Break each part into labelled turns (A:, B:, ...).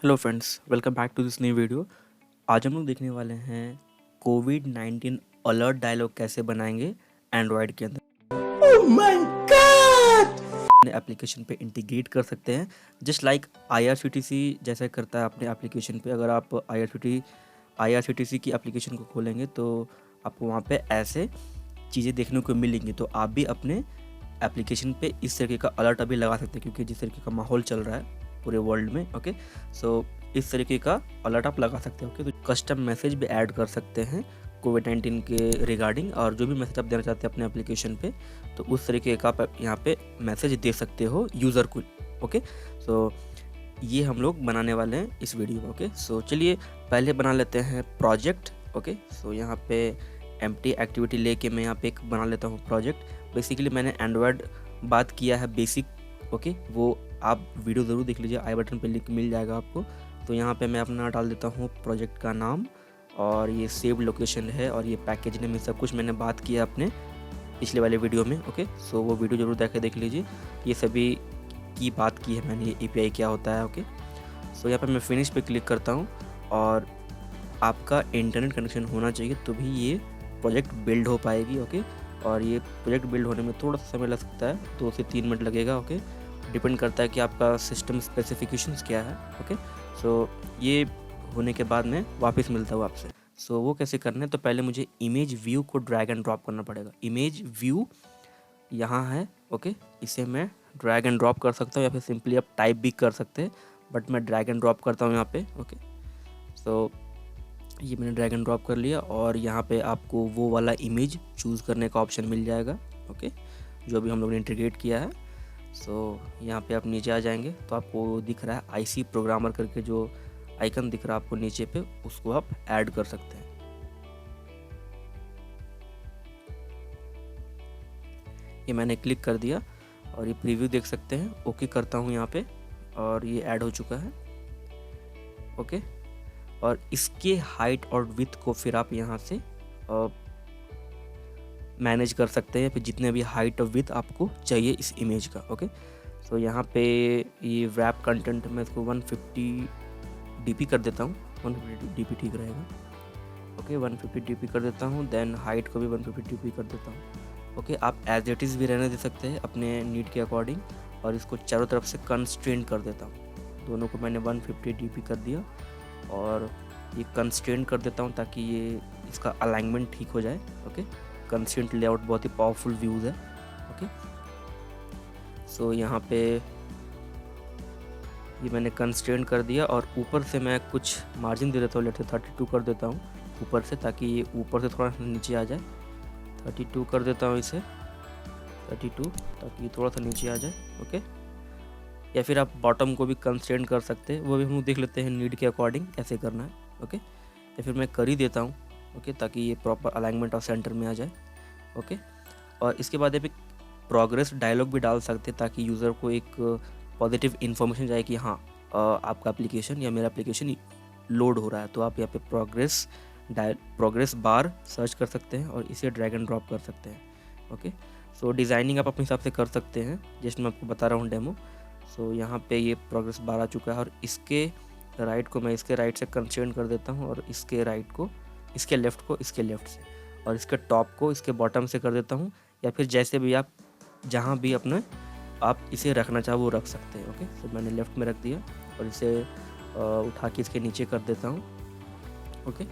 A: Hello friends, welcome back to this new video. आज हम लोग देखने वाले हैं कोविड-19 अलर्ट डायलॉग कैसे बनाएंगे एंड्रॉयड के अंदर। Oh my God! अपने एप्लीकेशन पे इंटीग्रेट कर सकते हैं जस्ट लाइक आईआरसीटीसी जैसे करता है अपने एप्लीकेशन पे। अगर आप आईआरसीटीसी की एप्लीकेशन को खोलेंगे तो आपको वहाँ पे ऐसे चीज़ें देखने को मिलेंगी, तो आप भी अपने एप्लीकेशन पे इस तरीके का अलर्ट अभी लगा सकते हैं, क्योंकि जिस तरीके का माहौल चल रहा है पूरे वर्ल्ड में। ओके, सो इस तरीके का अलर्ट आप लगा सकते हैं। ओके, तो कस्टम मैसेज भी ऐड कर सकते हैं कोविड-19 के रिगार्डिंग, और जो भी मैसेज आप देना चाहते हैं अपने एप्लीकेशन पे, तो उस तरीके का आप यहाँ पे मैसेज दे सकते हो यूज़र को। ओके, सो ये हम लोग बनाने वाले हैं इस वीडियो में। ओके, सो चलिए पहले बना लेते हैं प्रोजेक्ट। ओके, सो यहाँ पे एम्प्टी एक्टिविटी लेके मैं यहाँ पे एक बना लेता हूँ प्रोजेक्ट। बेसिकली मैंने एंड्रॉयड बात किया है बेसिक। ओके, वो आप वीडियो ज़रूर देख लीजिए, आई बटन पे लिंक मिल जाएगा आपको। तो यहाँ पे मैं अपना डाल देता हूँ प्रोजेक्ट का नाम, और ये सेव लोकेशन है, और ये पैकेज नेम, सब कुछ मैंने बात किया अपने पिछले वाले वीडियो में। ओके, सो वो वीडियो ज़रूर देख लीजिए, ये सभी की बात की है मैंने, ये एपीआई क्या होता है। ओके, सो यहाँ पर मैं फिनिश पे क्लिक करता हूँ, और आपका इंटरनेट कनेक्शन होना चाहिए तो भी ये प्रोजेक्ट बिल्ड हो पाएगी। ओके, और ये प्रोजेक्ट बिल्ड होने में थोड़ा सा समय लग सकता है, 2 से 3 मिनट लगेगा। ओके, डिपेंड करता है कि आपका सिस्टम स्पेसिफिकेशंस क्या है। ओके, सो ये होने के बाद मैं वापस मिलता हूँ आपसे। सो वो कैसे करना है, तो पहले मुझे इमेज व्यू को ड्रैग एंड ड्रॉप करना पड़ेगा। इमेज व्यू यहाँ है। ओके, इसे मैं ड्रैग एंड ड्रॉप कर सकता हूँ, या फिर सिंपली आप टाइप भी कर सकते हैं, बट मैं ड्रैग एंड ड्रॉप करता हूँ यहाँ पे। ओके, सो ये मैंने ड्रैग एंड ड्रॉप कर लिया, और यहाँ पे आपको वो वाला इमेज चूज़ करने का ऑप्शन मिल जाएगा। ओके, जो भी हम लोग ने इंटीग्रेट किया है। सो यहाँ पे आप नीचे आ जाएंगे तो आपको दिख रहा है आईसी प्रोग्रामर करके जो आइकन दिख रहा है आपको नीचे पे, उसको आप ऐड कर सकते हैं। ये मैंने क्लिक कर दिया, और ये प्रीव्यू देख सकते हैं। ओके करता हूँ यहाँ पे, और ये ऐड हो चुका है। ओके, और इसके हाइट और विड्थ को फिर आप यहाँ से मैनेज कर सकते हैं, फिर जितने भी हाइट और विड्थ आपको चाहिए इस इमेज का। ओके, सो यहाँ पे ये रैप कंटेंट मैं इसको 150 डीपी कर देता हूँ। 150 डीपी ठीक रहेगा। ओके, 150 डीपी कर देता हूँ, देन हाइट को भी 150 डीपी कर देता हूँ। ओके, आप एज इट इज़ भी रहने दे सकते हैं अपने नीड के अकॉर्डिंग, और इसको चारों तरफ से कंस्ट्रेंट कर देता हूँ। दोनों को मैंने 150 डीपी कर दिया, और ये कंस्ट्रेंट कर देता हूँ ताकि ये इसका अलाइनमेंट ठीक हो जाए। ओके, कंस्ट्रेंट लेआउट बहुत ही पावरफुल व्यूज़ है। ओके, सो यहाँ पे ये मैंने कंस्ट्रेंट कर दिया, और ऊपर से मैं कुछ मार्जिन दे देता हूँ, लेट से 32 कर देता हूँ ऊपर से, ताकि ये ऊपर से थोड़ा नीचे आ जाए। 32 कर देता हूँ इसे, 32, ताकि ये थोड़ा सा नीचे आ जाए। ओके, या फिर आप बॉटम को भी कंस्ट्रेंट कर सकते हैं, वो भी हम लोग देख लेते हैं नीड के अकॉर्डिंग कैसे करना है। ओके, या फिर मैं कर ही देता हूँ। ओके, ताकि ये प्रॉपर अलाइनमेंट और सेंटर में आ जाए। ओके, और इसके बाद एक प्रोग्रेस डायलॉग भी डाल सकते हैं, ताकि यूज़र को एक पॉजिटिव इन्फॉर्मेशन जाए कि हाँ आपका एप्लीकेशन या मेरा एप्लीकेशन लोड हो रहा है। तो आप यहाँ पे प्रोग्रेस बार सर्च कर सकते हैं, और इसे ड्रैग एंड ड्रॉप कर सकते हैं। ओके, सो डिज़ाइनिंग आप अपने हिसाब से कर सकते हैं, जैसे मैं आपको बता रहा हूँ डेमो। सो यहाँ पे ये प्रोग्रेस बार आ चुका है, और इसके राइट को मैं इसके राइट से कंस्ट्रेंट कर देता हूँ, और इसके राइट को इसके लेफ़्ट को इसके लेफ़्ट से, और इसके टॉप को इसके बॉटम से कर देता हूँ, या फिर जैसे भी आप जहाँ भी अपने आप इसे रखना चाहो वो रख सकते हैं। ओके, तो मैंने लेफ़्ट में रख दिया, और इसे उठा के इसके नीचे कर देता हूँ। ओके,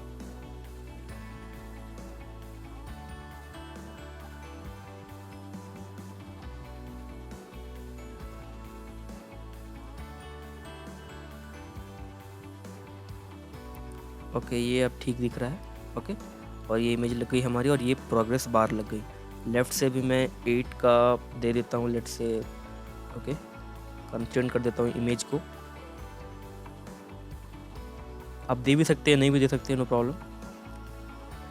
A: ओके, ये अब ठीक दिख रहा है। ओके, और ये इमेज लग गई हमारी, और ये प्रोग्रेस बार लग गई। लेफ़्ट से भी मैं 8 का दे देता हूँ, लेट से। ओके, कंस्ट्रेंट कर देता हूँ इमेज को। आप दे भी सकते हैं, नहीं भी दे सकते हैं, नो प्रॉब्लम।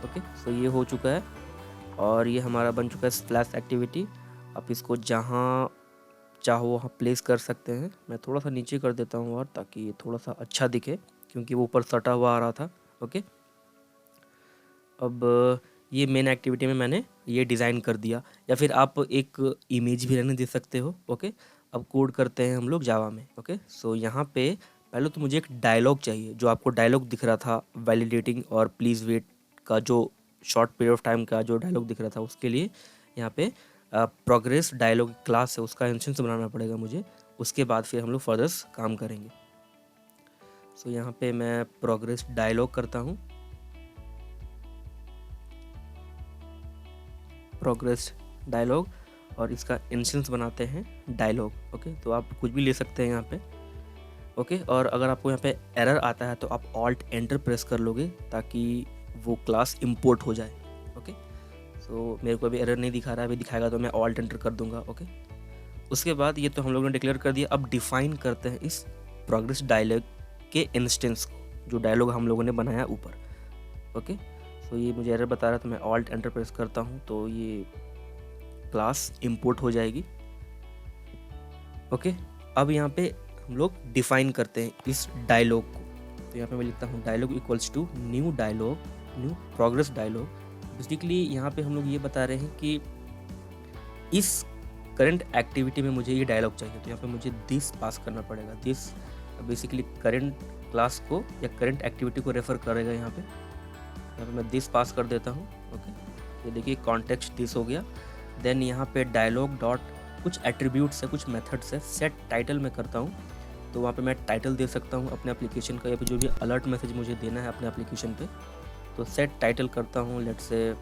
A: ओके, सो ये हो चुका है, और ये हमारा बन चुका है स्प्लैश एक्टिविटी। आप इसको जहाँ चाहो वहाँ प्लेस कर सकते हैं। मैं थोड़ा सा नीचे कर देता हूँ, और ताकि ये थोड़ा सा अच्छा दिखे, क्योंकि वो ऊपर सटा हुआ आ रहा था। ओके, अब ये मेन एक्टिविटी में मैंने ये डिज़ाइन कर दिया, या फिर आप एक इमेज भी रहने दे सकते हो। ओके, अब कोड करते हैं हम लोग जावा में। ओके, सो यहाँ पे पहले तो मुझे एक डायलॉग चाहिए, जो आपको डायलॉग दिख रहा था वैलिडेटिंग और प्लीज़ वेट का, जो शॉर्ट पीरियड ऑफ टाइम का जो डायलॉग दिख रहा था, उसके लिए यहाँ पे प्रोग्रेस डायलॉग क्लास है, उसका इंस्टेंस बनाना पड़ेगा मुझे। उसके बाद फिर हम लोग फर्दर्स काम करेंगे। सो यहाँ पे मैं प्रोग्रेस डायलॉग करता हूँ, प्रोग्रेस डायलॉग, और इसका इंस्टेंस बनाते हैं डायलॉग। ओके, तो आप कुछ भी ले सकते हैं यहाँ पे। ओके, और अगर आपको यहाँ पे एरर आता है तो आप ऑल्ट एंटर प्रेस कर लोगे ताकि वो क्लास इंपोर्ट हो जाए। ओके, सो मेरे को अभी एरर नहीं दिखा रहा है, अभी दिखाएगा तो मैं ऑल्ट एंटर कर दूंगा। ओके, उसके बाद ये तो हम लोगों ने डिक्लेयर कर दिया। अब डिफाइन करते हैं इस प्रोग्रेस डायलॉग के इंस्टेंस को, जो डायलॉग हम लोगों ने बनाया ऊपर। ओके, सो ये मुझे एरर बता रहा है तो मैं ऑल्ट एंटर प्रेस करता हूँ तो ये क्लास इंपोर्ट हो जाएगी। ओके, अब यहाँ पे हम लोग डिफाइन करते हैं इस डायलॉग को। तो यहाँ पे मैं लिखता हूँ dialog equals to new dialog, new progress dialog. Basically यहाँ पे हम लोग ये बता रहे हैं कि इस करंट एक्टिविटी में मुझे ये डायलॉग चाहिए, तो यहाँ पे मुझे दिस पास करना पड़ेगा। दिस बेसिकली करंट क्लास को या करंट एक्टिविटी को रेफर करेगा। यहाँ पे मैं दिस पास कर देता हूँ। ओके, ये देखिए कॉन्टेक्स्ट दिस हो गया। देन यहाँ पे डायलॉग डॉट कुछ एट्रीब्यूट्स है, कुछ मेथड्स है, सेट टाइटल में करता हूँ, तो वहाँ पे मैं टाइटल दे सकता हूँ अपने एप्लीकेशन का, या फिर जो भी अलर्ट मैसेज मुझे देना है अपने एप्लीकेशन पे, तो सेट टाइटल करता हूँ। लेट्स से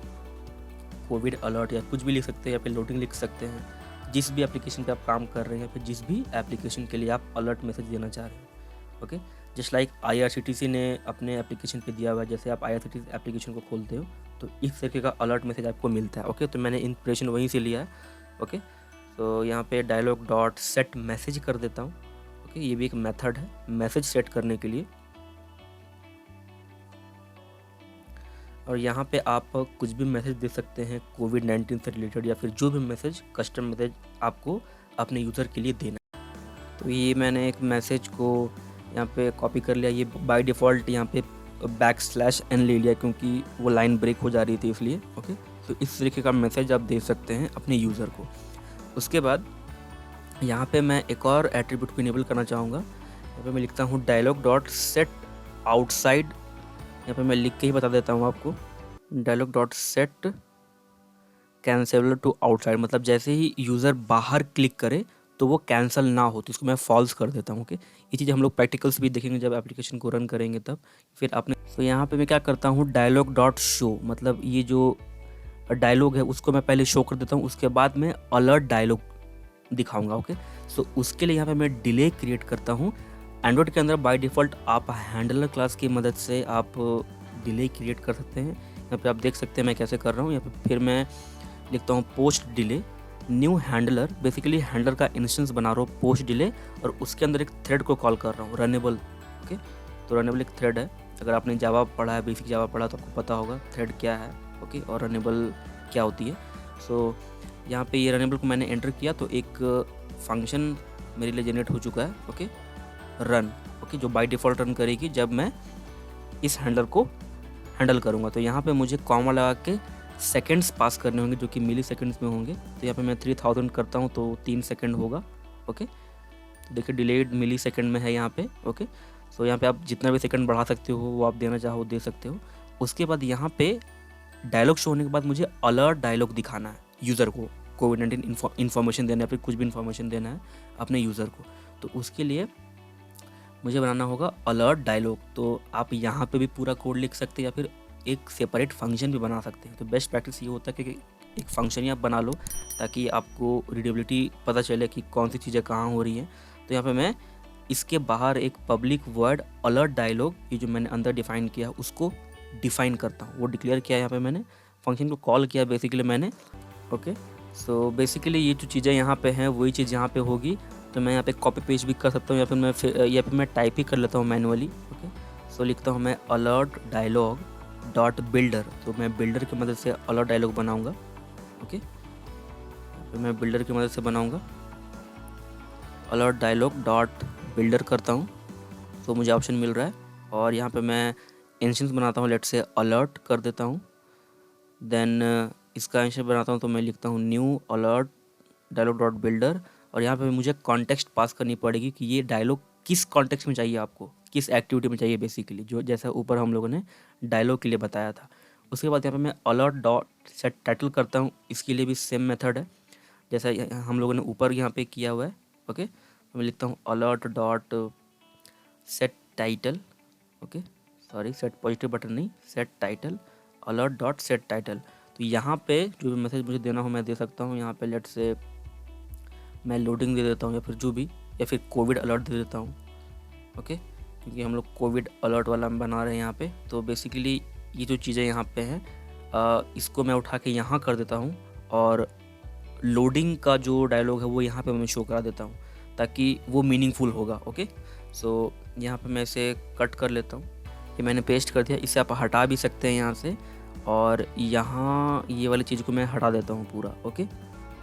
A: कोविड अलर्ट या कुछ भी लिख सकते हैं, या फिर लोडिंग लिख सकते हैं, जिस भी एप्लीकेशन पे आप काम कर रहे हैं, या फिर जिस भी एप्लीकेशन के लिए आप अलर्ट मैसेज देना चाह रहे हैं। ओके, जस्ट लाइक IRCTC ने अपने एप्लीकेशन पे दिया हुआ है, जैसे आप IRCTC एप्लीकेशन को खोलते हो तो इस तरीके का अलर्ट मैसेज आपको मिलता है। ओके, तो मैंने इंस्पिरेशन वहीं से लिया है। ओके, तो यहाँ पे डायलॉग डॉट सेट मैसेज कर देता हूँ। ओके, ये भी एक मेथड है मैसेज सेट करने के लिए। और यहाँ पे आप कुछ भी मैसेज दे सकते हैं कोविड-19 से रिलेटेड, या फिर जो भी मैसेज कस्टम मैसेज आपको अपने यूज़र के लिए देना है। तो ये मैंने एक मैसेज को यहाँ पे कॉपी कर लिया। ये बाय डिफ़ॉल्ट यहाँ पे \n ले लिया क्योंकि वो लाइन ब्रेक हो जा रही थी इसलिए। ओके, तो इस तरीके का मैसेज आप दे सकते हैं अपने यूज़र को। उसके बाद यहाँ पे मैं एक और एट्रीब्यूट को इनेबल करना चाहूँगा। यहाँ पे मैं लिखता हूँ डायलॉग डॉट सेट आउटसाइड। यहाँ पे मैं लिख के ही बता देता हूँ आपको, dialog dot set cancelable to outside, मतलब जैसे ही यूज़र बाहर क्लिक करे तो वो कैंसिल ना हो, तो इसको मैं फॉल्स कर देता हूँ। ओके, ये चीज़ हम लोग प्रैक्टिकल्स भी देखेंगे जब एप्लीकेशन को रन करेंगे तब। फिर आपने तो यहाँ पे मैं क्या करता हूँ डायलॉग डॉट शो, मतलब ये जो डायलॉग है उसको मैं पहले शो कर देता हूँ, उसके बाद मैं अलर्ट डायलॉग दिखाऊंगा। ओके, सो उसके लिए यहाँ पे मैं डिले क्रिएट करता हूँ। एंड्रॉइड के अंदर बाय डिफ़ॉल्ट आप हैंडलर क्लास की मदद से आप डिले क्रिएट कर सकते हैं। यहाँ पे आप देख सकते हैं मैं कैसे कर रहा हूँ। यहाँ पे फिर मैं लिखता हूँ post delay new handler, basically handler का इंस्टेंस बना रहा हूँ पोस्ट डिले, और उसके अंदर एक थ्रेड को कॉल कर रहा हूँ रनेबल। ओके, तो रनेबल एक थ्रेड है। अगर आपने जावा पढ़ा है, बेसिक जावा पढ़ा, तो आपको पता होगा थ्रेड क्या है। ओके, और रनेबल क्या होती है। सो यहाँ पे ये रनेबल को मैंने एंटर किया तो एक फंक्शन मेरे लिए जनरेट हो चुका है। Okay, run. ओके, जो बाय डिफ़ॉल्ट रन करेगी जब मैं इस हैंडलर को हैंडल करूँगा। तो यहाँ पे मुझे कॉमा लगा के सेकंड्स पास करने होंगे जो कि मिली सेकंड्स में होंगे। तो यहाँ पे मैं 3000 करता हूँ तो 3 सेकंड होगा। ओके, तो देखिए डिलेड मिली सेकंड में है यहाँ पे। ओके, सो यहाँ पे आप जितना भी सेकंड बढ़ा सकते हो वो आप देना चाहो दे सकते हो। उसके बाद यहाँ पे डायलॉग शो होने के बाद मुझे अलर्ट डायलॉग दिखाना है यूज़र को, कोविड-19 इन्फॉर्मेशन देना है, फिर कुछ भी इन्फॉर्मेशन देना है अपने यूज़र को। तो उसके लिए मुझे बनाना होगा अलर्ट डायलॉग। तो आप यहाँ पे भी पूरा कोड लिख सकते हैं या फिर एक सेपरेट फंक्शन भी बना सकते हैं। तो बेस्ट प्रैक्टिस ये होता है कि एक फंक्शन ही आप बना लो ताकि आपको रीडेबिलिटी पता चले कि कौन सी चीज़ें कहाँ हो रही हैं। तो यहाँ पे मैं इसके बाहर एक पब्लिक वर्ड अलर्ट डायलॉग, ये जो मैंने अंदर डिफ़ाइन किया उसको डिफ़ाइन करता हूँ, वो डिक्लेयर किया यहाँ पे मैंने, फंक्शन को कॉल किया बेसिकली मैंने। ओके, सो बेसिकली ये जो चीज़ें यहाँ पे हैं वही चीज़ यहाँ पे होगी। तो मैं यहाँ पे कॉपी पेस्ट भी कर सकता हूँ या फिर मैं टाइप ही कर लेता हूँ मैनुअली। ओके, सो लिखता हूँ मैं अलर्ट डायलॉग डॉट बिल्डर, तो मैं बिल्डर की मदद से अलर्ट डायलॉग बनाऊँगा। ओके, तो मैं बिल्डर की मदद से बनाऊँगा अलर्ट डायलॉग डॉट बिल्डर करता हूँ, तो मुझे ऑप्शन मिल रहा है। और यहाँ पे मैं इंस्टेंस बनाता हूँ, लेट से अलर्ट कर देता हूँ। देन इसका इंस्टेंस बनाता हूँ तो मैं लिखता हूँ new alert dialog dot builder, और यहाँ पे मुझे कॉन्टेक्स्ट पास करनी पड़ेगी कि ये डायलॉग किस कॉन्टेक्स्ट में चाहिए आपको, किस एक्टिविटी में चाहिए बेसिकली, जो जैसा ऊपर हम लोगों ने डायलॉग के लिए बताया था। उसके बाद यहाँ पे मैं अलर्ट डॉट सेट टाइटल करता हूँ, इसके लिए भी सेम मेथड है जैसा हम लोगों ने ऊपर यहाँ पे किया हुआ है। ओके, तो मैं लिखता हूँ alert dot set title. Okay, sorry, set positive button नहीं, set title, alert dot set title. तो यहाँ पे जो भी मैसेज मुझे देना हो मैं दे सकता हूँ। यहाँ पे लेट से मैं लोडिंग दे देता हूँ, या फिर जो भी, या फिर कोविड अलर्ट दे देता हूँ। ओके, क्योंकि हम लोग कोविड अलर्ट वाला बना रहे हैं यहाँ पे। तो बेसिकली ये जो चीज़ें यहाँ पे हैं, इसको मैं उठा के यहाँ कर देता हूँ, और लोडिंग का जो डायलॉग है वो यहाँ पे मैं शो करा देता हूँ, ताकि वो मीनिंगफुल होगा। ओके, सो यहाँ पे मैं इसे कट कर लेता हूँ। ये मैंने पेस्ट कर दिया, इसे आप हटा भी सकते हैं यहाँ से, और यहाँ ये वाली चीज़ को मैं हटा देता हूँ पूरा। ओके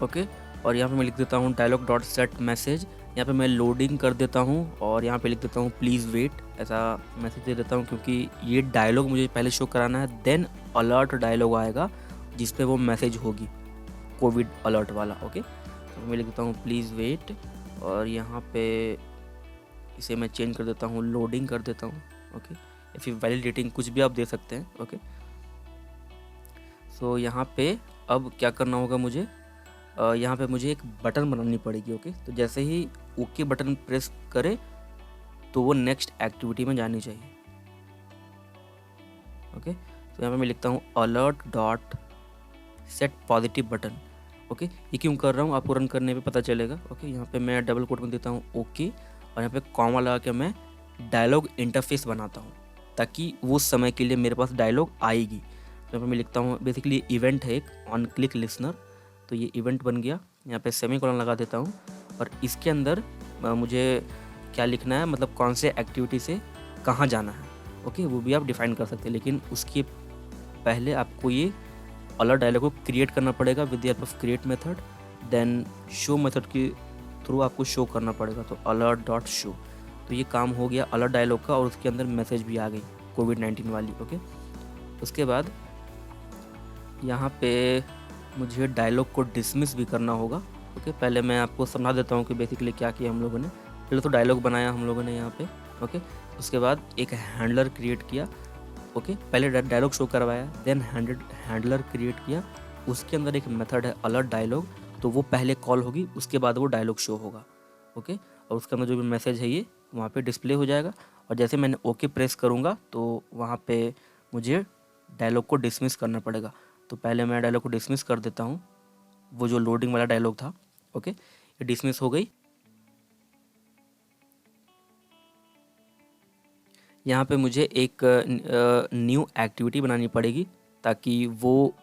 A: ओके, और यहाँ पे मैं लिख देता हूँ डायलॉग डॉट सेट मैसेज। यहाँ पे मैं लोडिंग कर देता हूँ, और यहाँ पे लिख देता हूँ प्लीज़ वेट, ऐसा मैसेज दे देता हूँ, क्योंकि ये डायलॉग मुझे पहले शो कराना है, देन अलर्ट डायलॉग आएगा जिस पे वो मैसेज होगी, कोविड अलर्ट वाला। ओके, तो मैं लिख देता हूँ प्लीज़ वेट, और यहाँ पे इसे मैं चेंज कर देता हूँ, लोडिंग कर देता हूँ। ओके, या फिर वैलिडेटिंग, कुछ भी आप दे सकते हैं। ओके, सो यहाँ पे अब क्या करना होगा मुझे, यहाँ पे मुझे एक बटन बनानी पड़ेगी। ओके, तो जैसे ही ओके बटन प्रेस करे तो वो नेक्स्ट एक्टिविटी में जानी चाहिए। ओके, तो यहाँ पे मैं लिखता हूँ alert dot set positive button. Okay, ये क्यों कर रहा हूँ आपको रन करने पे पता चलेगा। ओके, यहाँ पे मैं डबल कोट में देता हूँ ओके, और यहाँ पे कॉमा लगा के मैं डायलॉग इंटरफेस बनाता हूँ, ताकि वो समय के लिए मेरे पास डायलॉग आएगी। तो यहाँ पे मैं लिखता हूँ, बेसिकली इवेंट है एक ऑन क्लिक लिसनर, तो ये इवेंट बन गया। यहाँ पे सेमीकोलन लगा देता हूँ, और इसके अंदर मुझे क्या लिखना है, मतलब कौन से एक्टिविटी से कहाँ जाना है। ओके, वो भी आप डिफाइन कर सकते हैं, लेकिन उसके पहले आपको ये अलर्ट डायलॉग को क्रिएट करना पड़ेगा with the help of create method, then show method के थ्रू आपको शो करना पड़ेगा। तो अलर्ट डॉट शो, तो ये काम हो गया अलर्ट डायलॉग का, और उसके अंदर मैसेज भी आ गई कोविड-19 वाली। ओके, उसके बाद यहाँ पे मुझे डायलॉग को डिसमिस भी करना होगा। ओके, पहले मैं आपको समझा देता हूँ कि बेसिकली क्या किया हम लोगों ने। पहले तो डायलॉग बनाया हम लोगों ने यहाँ पे। ओके, उसके बाद एक हैंडलर क्रिएट किया। ओके, पहले डायलॉग शो करवाया, देन हैंडलर क्रिएट किया, उसके अंदर एक मेथड है अलर्ट डायलॉग, तो वो पहले कॉल होगी, उसके बाद वो डायलॉग शो होगा। ओके, और उसके अंदर जो भी मैसेज है ये वहाँ पे डिस्प्ले हो जाएगा, और जैसे मैंने ओके प्रेस करूँगा तो वहाँ पे मुझे डायलॉग को डिसमिस करना पड़ेगा। तो पहले मैं डायलॉग को डिसमिस कर देता हूँ, वो जो लोडिंग वाला डायलॉग था। ओके, ये डिसमिस हो गई। यहाँ पे मुझे एक न्यू एक्टिविटी बनानी पड़ेगी, ताकि वो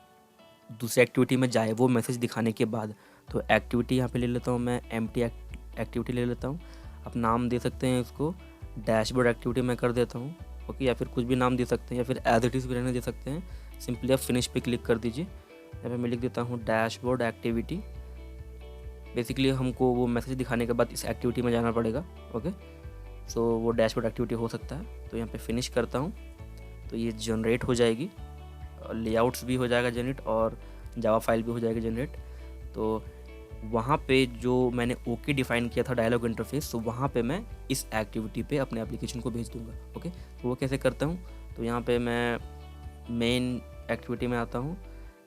A: दूसरी एक्टिविटी में जाए वो मैसेज दिखाने के बाद। तो एक्टिविटी यहाँ पे ले लेता हूँ मैं, एम्प्टी एक्टिविटी ले लेता हूँ। आप नाम दे सकते हैं इसको, डैशबोर्ड एक्टिविटी मैं कर देता हूँ। ओके, या फिर कुछ भी नाम दे सकते हैं, या फिर एज इट इज़ भी रहने दे सकते हैं। सिंपली आप फिनिश पे क्लिक कर दीजिए। यहाँ पे मैं लिख देता हूँ डैशबोर्ड एक्टिविटी। बेसिकली हमको वो मैसेज दिखाने के बाद इस एक्टिविटी में जाना पड़ेगा। ओके, सो वो डैशबोर्ड एक्टिविटी हो सकता है। तो यहाँ पे फिनिश करता हूँ, तो ये जनरेट हो जाएगी, लेआउट्स भी हो जाएगा जनरेट, और जावा फाइल भी हो जाएगी जनरेट। तो वहाँ पे जो मैंने ओके डिफाइन किया था डायलॉग इंटरफेस, तो वहाँ पे मैं इस एक्टिविटी पे अपने एप्लीकेशन को भेज दूँगा। ओके, तो वो कैसे करता हूँ, तो यहाँ पे मैं मेन एक्टिविटी में आता हूँ,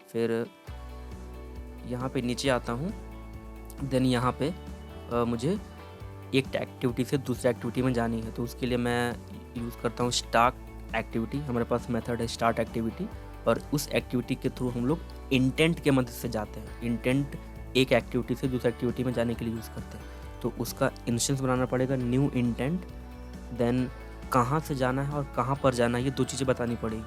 A: फिर यहाँ पे नीचे आता हूँ, देन यहाँ पे मुझे एक एक्टिविटी से दूसरी एक्टिविटी में जानी है। तो उसके लिए मैं यूज़ करता हूँ स्टार्ट एक्टिविटी। हमारे पास मेथड है स्टार्ट एक्टिविटी, और उस एक्टिविटी के थ्रू हम लोग इंटेंट के मदद से जाते हैं। इंटेंट एक एक्टिविटी से दूसरी एक्टिविटी में जाने के लिए यूज़ करते हैं। तो उसका इंस्टेंस बनाना पड़ेगा, न्यू इंटेंट, देन कहाँ से जाना है और कहाँ पर जाना है, ये दो चीज़ें बतानी पड़ेगी।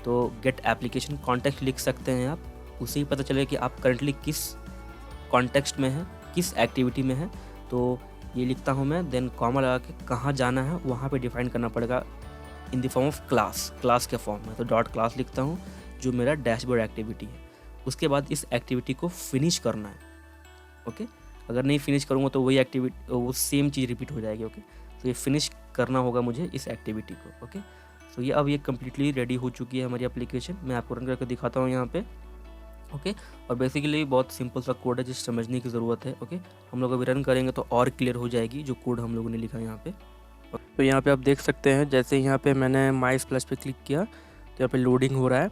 A: तो गेट एप्लीकेशन कॉन्टेक्स्ट लिख सकते हैं आप, उससे ही पता चलेगा कि आप करंटली किस कॉन्टेक्स्ट में है, किस एक्टिविटी में है। तो ये लिखता हूँ मैं, देन कॉमा लगा के कहाँ जाना है वहाँ पे डिफाइन करना पड़ेगा in the form of class के फॉर्म में। तो डॉट क्लास लिखता हूँ, जो मेरा डैशबोर्ड एक्टिविटी है। उसके बाद इस एक्टिविटी को फिनिश करना है। ओके, अगर नहीं फिनिश करूँगा तो वही एक्टिविटी, वो सेम चीज़ रिपीट हो जाएगी। ओके, तो ये फिनिश करना होगा मुझे इस एक्टिविटी को। ओके, तो ये अब ये कम्प्लीटली रेडी हो चुकी है हमारी एप्लीकेशन। मैं आपको रन करके दिखाता हूँ यहाँ पे। ओके, और बेसिकली बहुत सिंपल सा कोड है जिसे समझने की ज़रूरत है। ओके, हम लोग अभी रन करेंगे तो और क्लियर हो जाएगी जो कोड हम लोगों ने लिखा है यहाँ पे। तो यहाँ पे आप देख सकते हैं, जैसे यहाँ पे मैंने माई स्प्लैश पे क्लिक किया तो यहाँ पे लोडिंग हो रहा है।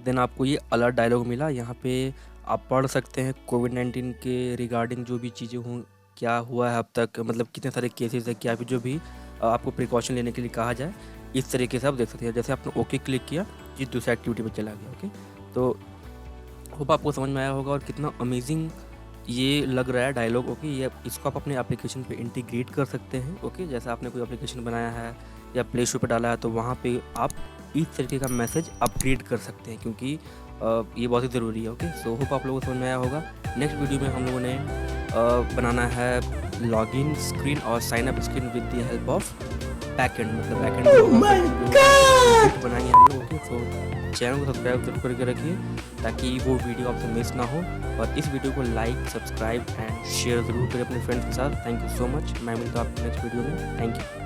A: देन आपको ये अलर्ट डायलॉग मिला। यहाँ पे आप पढ़ सकते हैं कोविड-19 के रिगार्डिंग जो भी चीज़ें हों, क्या हुआ है अब तक, मतलब कितने सारे केसेस है, क्या भी जो भी आपको प्रिकॉशन लेने के लिए कहा जाए, इस तरीके से आप देख सकते हैं। जैसे आपने ओके क्लिक किया, ये दूसरी एक्टिविटी में चला गया। ओके, तो होप आपको समझ में आया होगा और कितना अमेजिंग ये लग रहा है डायलॉग। ओके, ये इसको आप अपने एप्लीकेशन पे इंटीग्रेट कर सकते हैं। ओके, जैसे आपने कोई एप्लीकेशन बनाया है या प्ले स्टोर पे डाला है, तो वहाँ पे आप इस तरीके का मैसेज अपग्रेड कर सकते हैं, क्योंकि ये बहुत ही ज़रूरी है। ओके, सो होप आप लोगों को समझ में आया होगा। नेक्स्ट वीडियो में हम लोगों ने बनाना है लॉगिन स्क्रीन और sign up screen with the help of backend, मतलब बैकएंड बनाएंगे हम लोग। ओके, सो चैनल को सब्सक्राइब जरूर करके रखिए ताकि वो वीडियो आपसे मिस ना हो, और इस वीडियो को लाइक, सब्सक्राइब एंड शेयर ज़रूर करें अपने फ्रेंड्स के साथ। Thank you so much. मैं मिलता हूँ आपको नेक्स्ट वीडियो में। Thank you.